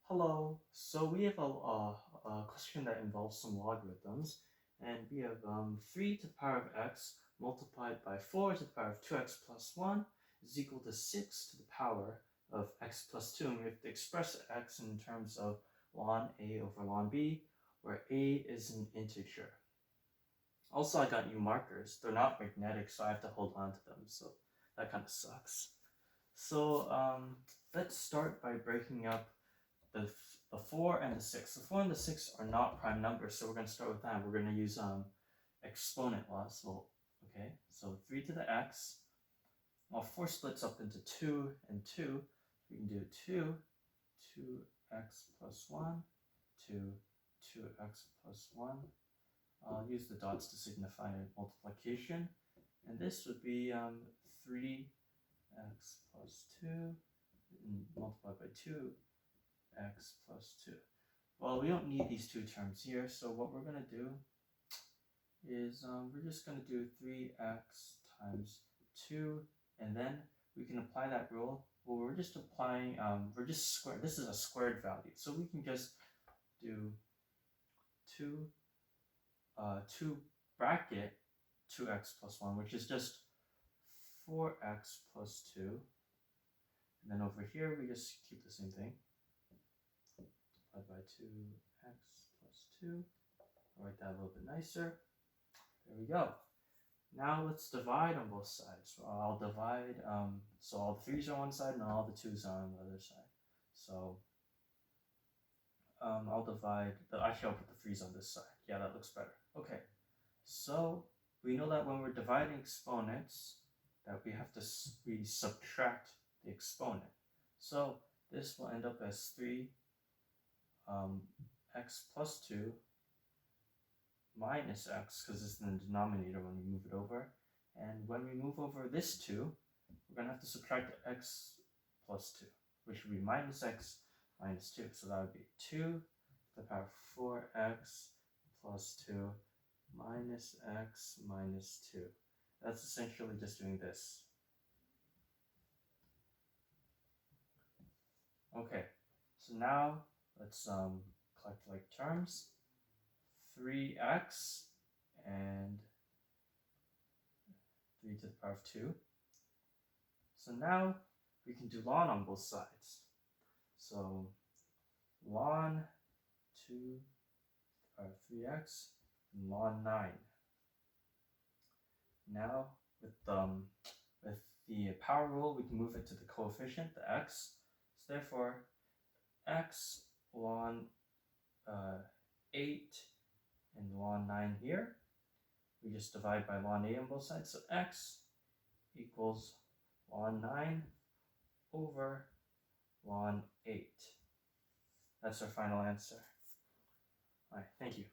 Hello. So we have a question that involves some logarithms, and we have 3 to the power of x multiplied by 4 to the power of 2x plus 1 is equal to 6 to the power of x plus 2. And we have to express x in terms of ln a over ln b, where a is an integer. Also, I got new markers. They're not magnetic, so I have to hold on to them, so that kind of sucks. So let's start by breaking up the 4 and the 6. The 4 and the 6 are not prime numbers, so we're going to start with that. We're going to use exponent law. So, okay, so 3 to the x. Well, 4 splits up into 2 and 2. We can do 2x plus 1, 2x plus 1. I'll use the dots to signify multiplication. And this would be 3x plus 2 multiplied by 2x plus 2. Well, we don't need these two terms here, so what we're going to do is we're just going to do 3x times 2, and then we can apply that rule. Well, we're just applying, this is a squared value, so we can just do 2 bracket 2x plus 1, which is just 4x plus 2. And then over here, we just keep the same thing. Multiplied by 2x plus 2. I'll write that a little bit nicer. There we go. Now let's divide on both sides. So I'll divide, so all the 3's are on one side and all the 2's are on the other side. So I'll divide, actually I'll put the 3's on this side. Yeah, that looks better. Okay, so we know that when we're dividing exponents, that we subtract the exponent. So this will end up as 3 x plus 2 minus x, because it's in the denominator when we move it over. And when we move over this 2, we're going to have to subtract x plus 2, which would be minus x minus 2. So that would be 2 to the power of 4x plus 2 minus x minus 2. That's essentially just doing this. Okay, so now let's collect like terms. 3x and 3 to the power of 2. So now we can do ln on both sides. So ln 2 to the power of 3x and ln 9. Now with the power rule, we can move it to the coefficient, the x. So therefore, x ln 8 and ln 9 here. We just divide by ln 8 on both sides. So x equals ln 9 over ln 8. That's our final answer. All right, thank you.